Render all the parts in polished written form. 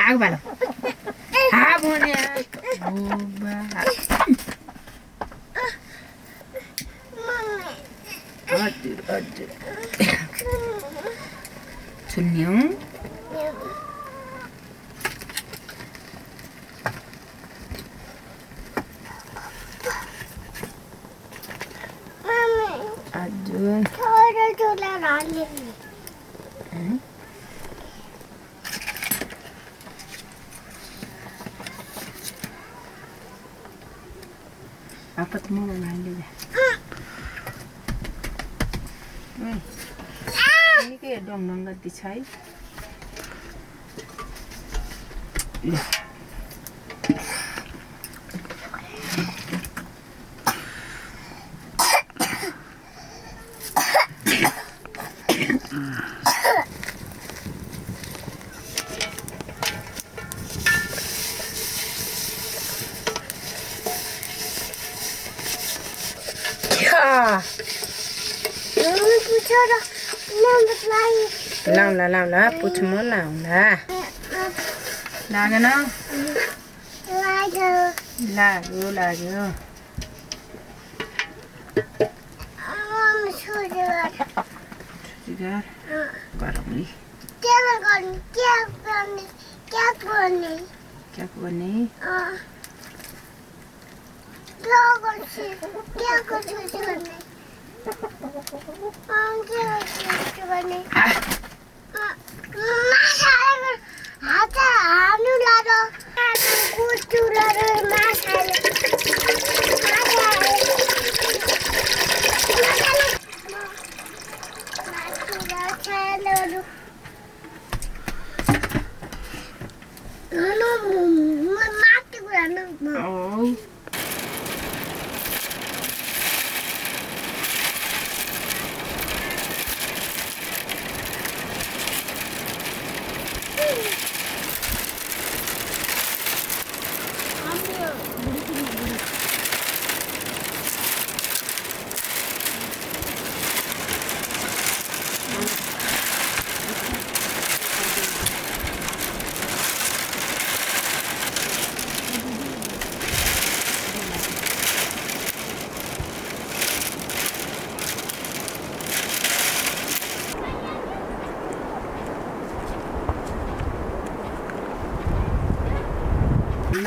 आगो भालो भने हजुर हजुर सुन्यौ हजुर apa mau ngambil ya? Ini kayak dong ganti cai. लाउँला पुछ म लाउँला लागेन लाग्यो गरौँ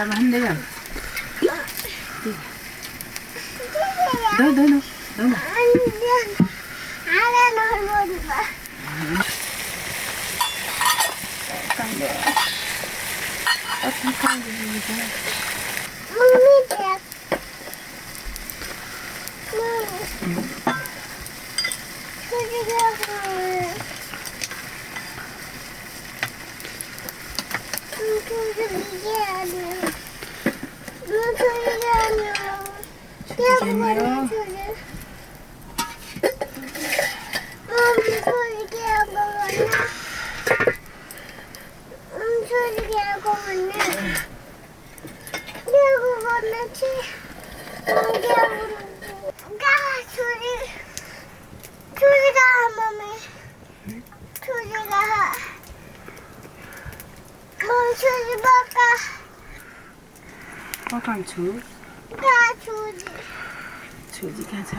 Làm ăn đây à? Đâu nào? Con gì vậy? Mami đẹp. Makan choose. Choose kan छ?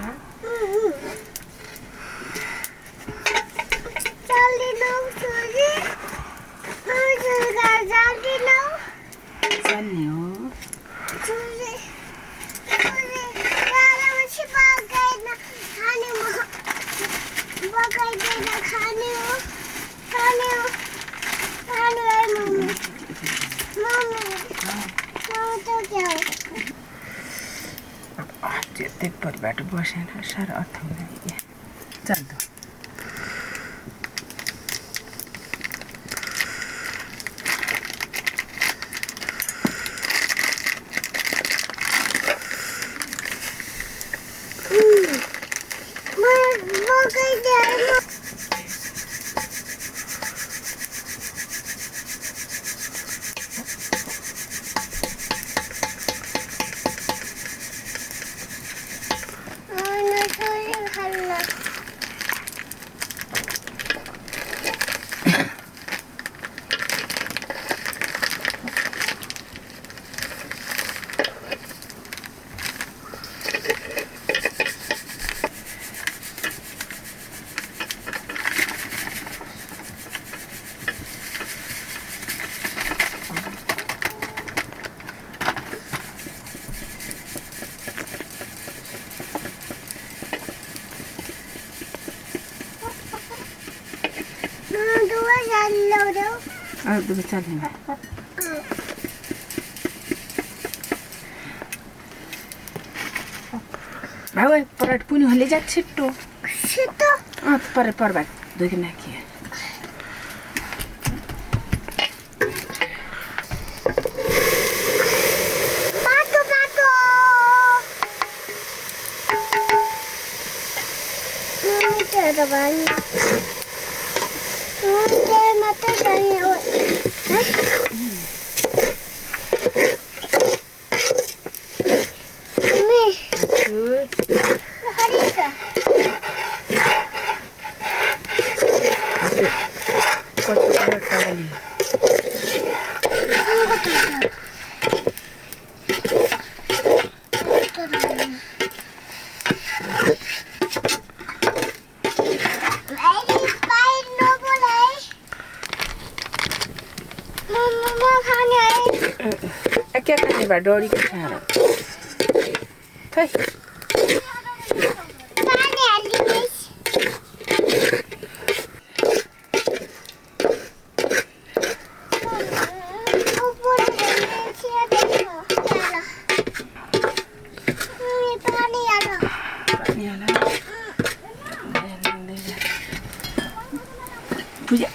जल्दी लो छोरी जल्दी लो चल्ने हो छोरी यार मुझे पकाइन खाने पकाइदैन खाने हो मम्मी तो क्या त्यति परिबाट बसेन साह्रो अथाउँदै चल त दुबे चल्ने भाउ पराठ पुनि होले जा छिट्टो पर भाग दुई नाखिए क्या खाने बा डोरी को खाना थै पूजा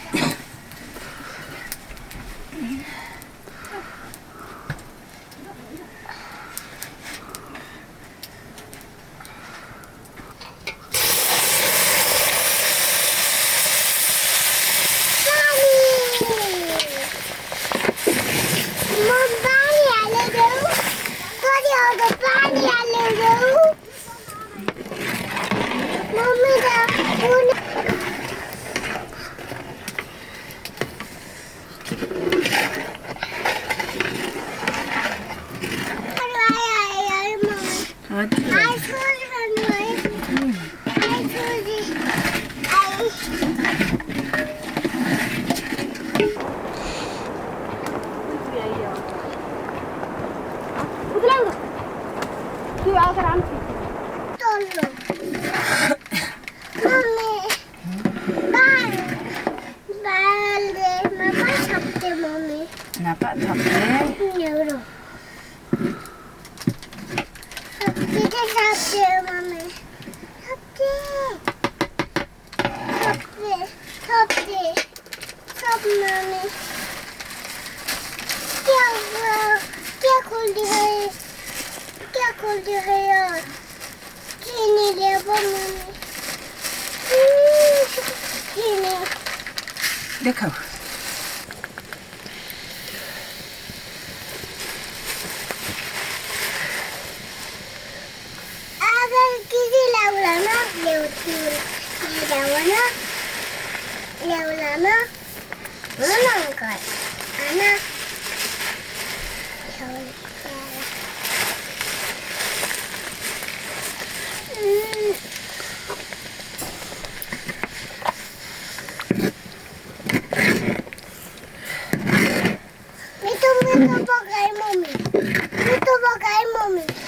Napa thapne Euro. क्या खोलती है यार चीनी ले मम्मी चीनी देखो अगर किसी लेवलाना कर आना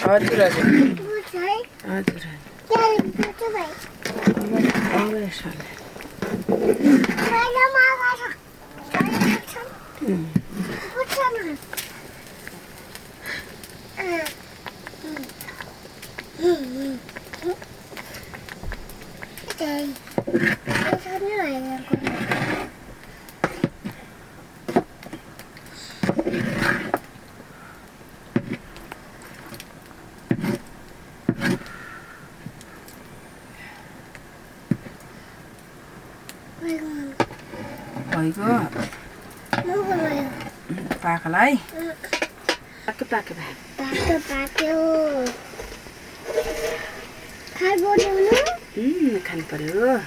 हजुर हजुर हजुर भइगयो पाकलाई पाक्यो खानु पर्यो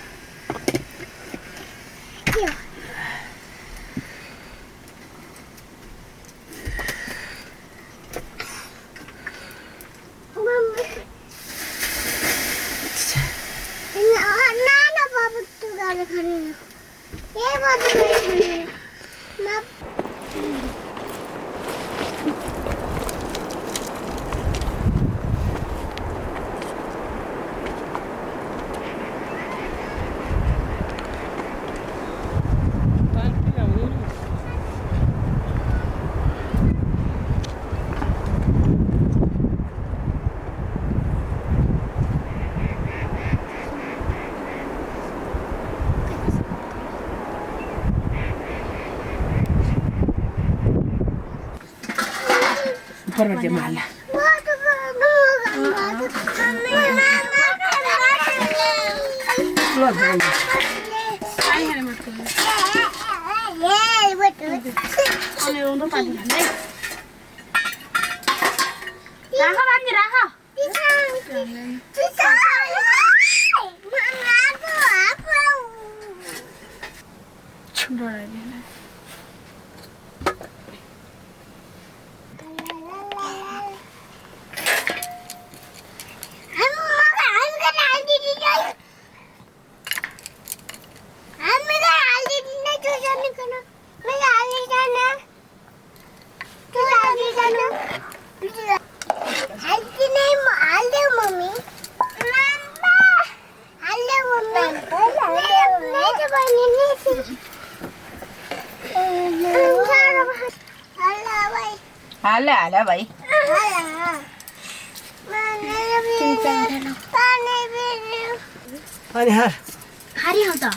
गरिदियो मलाई हाल भाइ अनि हार खारी हो त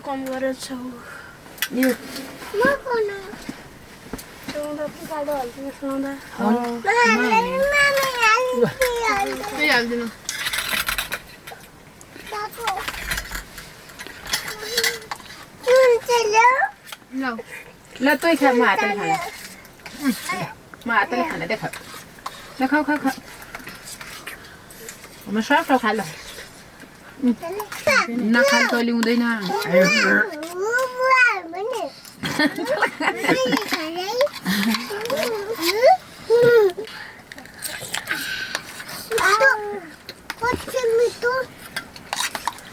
कम गरेर छ यो म कोन सुन्दा पुकाडो हाल्दिनु सुन्दा त्यही हाल्दिनु ल तै खा म हातले खाना म हातले खाना देखा ल खाऊ खाऊ खाऊ म सफ खा ल नखाल तैँले हुँदैन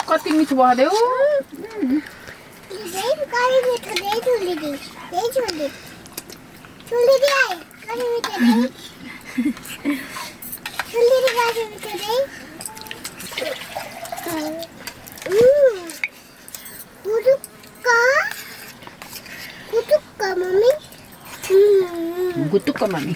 कति मिठो भयो गुतुक्का मम्मी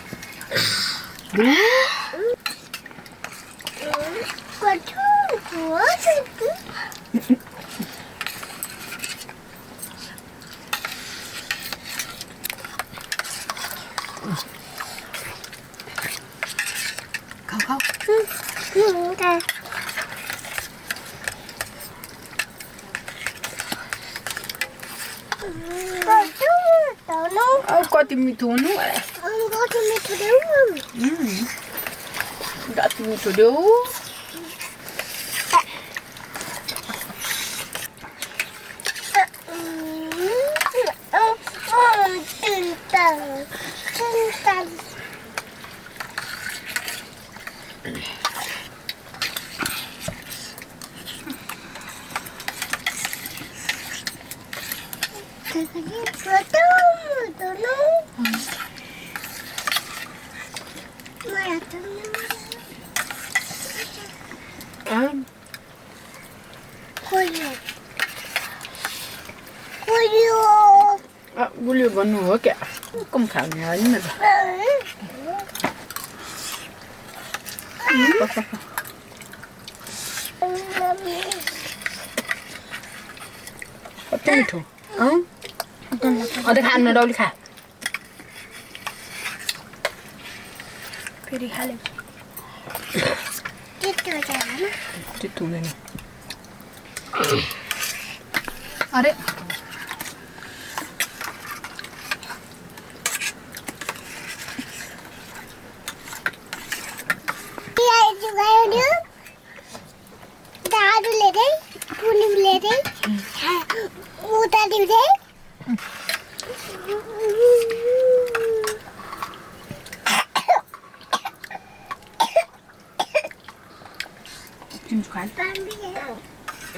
खाऊ खाऊ कति मिठो हुनु कति मिठो देऊ गुलियो भन्नु हो क्या कम खाने होइन त कति मिठो अझै खानु डौली खा फेरि खाले चित्त हुँदैन अरे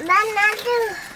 Banana.